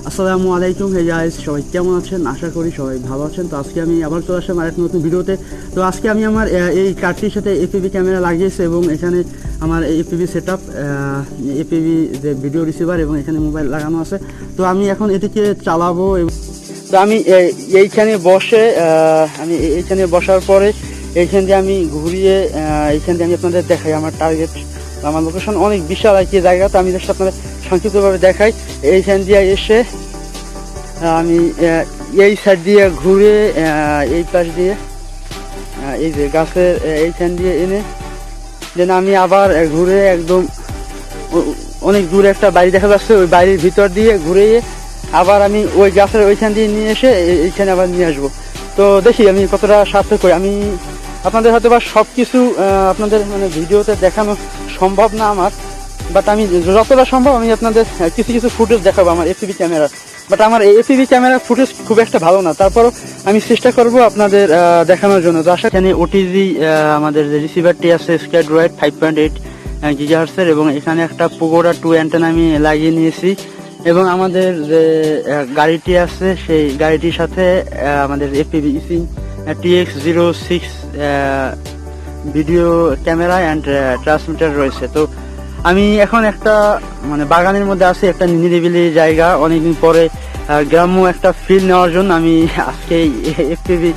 আসসালামু আলাইকুম। Hey guys, সবাই কেমন আছেন? আশা করি সবাই ভালো আছেন। তো আজকে আমি আবার চলে আসলাম আরেক নতুন ভিডিওতে। তো আজকে আমি আমার এই কারটির সাথে এফপিভি ক্যামেরা লাগিয়েছি এবং এখানে আমার এফপিভি সেটআপ, এফপিভি যে ভিডিও রিসিভার এবং এখানে মোবাইল লাগানো আছে। তো আমি এখন এটিকে চালাবো। তো আমি এইখানে বসার পরে এইখান দিয়ে আমি ঘুরিয়ে এইখান দিয়ে আমি আপনাদের দেখাই আমার টার্গেট, আমার লোকেশন অনেক বিশাল একটি জায়গা। তো আমি জাস্ট আপনাদের সংক্ষিপ্তভাবে দেখাই। এইখান দিয়ে এসে আমি এই সাইড দিয়ে ঘুরে এই পাশ দিয়ে এই যে গাছের এইখান দিয়ে এনে দেন আমি আবার ঘুরে একদম অনেক দূরে একটা বাড়ি দেখা যাচ্ছে, ওই বাড়ির ভিতর দিয়ে ঘুরে আবার আমি ওই গাছের ওইখান দিয়ে নিয়ে এসে এইখানে আবার নিয়ে আসবো। তো দেখি আমি কতটা সার্থক করি। আমি আপনাদের হয়তো বা সব কিছু আপনাদের মানে ভিডিওতে দেখানো সম্ভব না আমার, বাট আমি যতটা সম্ভব আমি আপনাদের কিছু কিছু ফুটেজ দেখাবো আমার এফপিভি ক্যামেরার। বাট আমার এই এফপিভি ক্যামেরার ফুটেজ খুব একটা ভালো না, তারপরও আমি চেষ্টা করব আপনাদের দেখানোর জন্য। তো আশা এখানে ওটিজি আমাদের যে রিসিভারটি আছে Skydroid 5.8 GHz এর, এবং এখানে একটা Pagoda 2 অ্যান্টেনা আমি লাগিয়ে নিয়েছি। এবং আমাদের যে গাড়িটি আছে সেই গাড়িটির সাথে আমাদের FPV Eachine txrx video camera and transmitter রয়েছে। তো আমি এখন একটা মানে বাগানের মধ্যে আছি, একটা নিরিবিলি জায়গা। অনেকদিন পরে গ্রাম্য একটা ফিল নেওয়ার জন্য আমি আজকে এফপিভি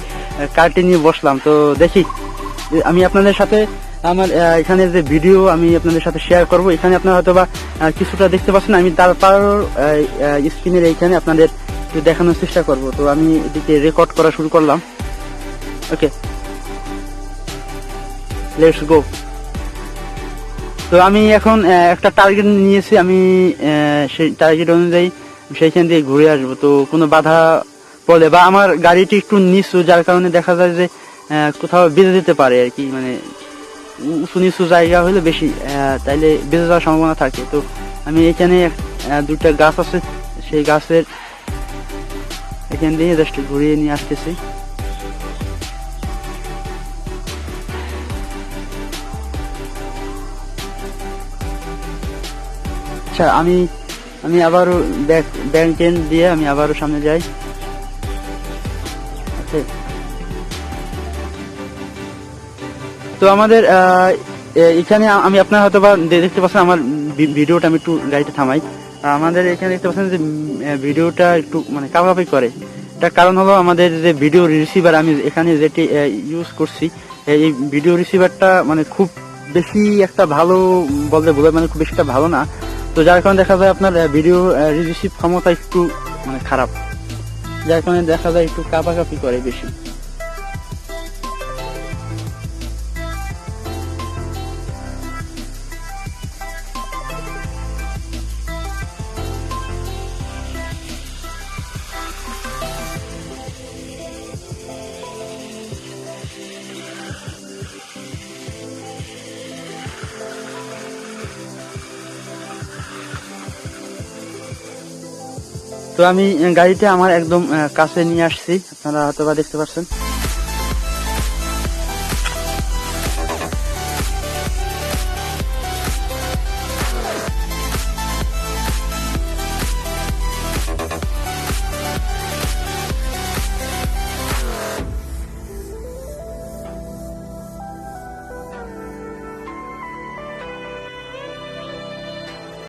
কারটি নিয়ে বসলাম। তো দেখি আমি আপনাদের সাথে আমার এখানে যে ভিডিও আমি আপনাদের সাথে শেয়ার করব। এখানে আপনারা হয়তো বা কিছুটা দেখতে পাচ্ছেন, আমি তারপর স্ক্রিনের এইখানে আপনাদের দেখানোর চেষ্টা করব। তো আমি এদিকে রেকর্ড করা শুরু করলাম। ওকে, লেটস গো। তো আমি এখন একটা টার্গেট নিয়েছি, আমি সেই টার্গেট অনুযায়ী সেইখান দিয়ে ঘুরে আসবো। তো কোনো বাধা পড়লে বা আমার গাড়িটি একটু নিচু, যার কারণে দেখা যায় যে কোথাও বেঁধে যেতে পারে আর কি, মানে উঁচু নিচু জায়গা হলে বেশি তাইলে বেঁধে যাওয়ার সম্ভাবনা থাকে। তো আমি এখানে দুইটা গাছ আছে, সেই গাছের এখান দিয়ে জাস্ট ঘুরিয়ে নিয়ে আসতেছি। আচ্ছা, আমি আবারও ব্যাক এন্ড দিয়ে আমি আবারও সামনে যাই। তো আমাদের এখানে আমি আপনারা হয়তো বা দেখতে পাচ্ছেন আমার ভিডিওটা, আমি একটু গাড়িটা থামাই। আমাদের এখানে দেখতে পাচ্ছেন যে ভিডিওটা একটু মানে কাঁপাকাঁপি করে। তার কারণ হলো আমাদের যে ভিডিও রিসিভার আমি এখানে যেটি ইউজ করছি, এই ভিডিও রিসিভারটা মানে খুব বেশি একটা ভালো বলতে বলে, মানে খুব বেশি একটা ভালো না। তো যার কারণে দেখা যায় আপনার ভিডিও রিসিভ ক্ষমতা একটু মানে খারাপ, যার কারণে দেখা যায় একটু কাঁপাকাঁপি করে বেশি। তো আমি গাড়িটা আমার একদম কাছে নিয়ে আসছি, আপনারা হয়তো বা দেখতে পাচ্ছেন।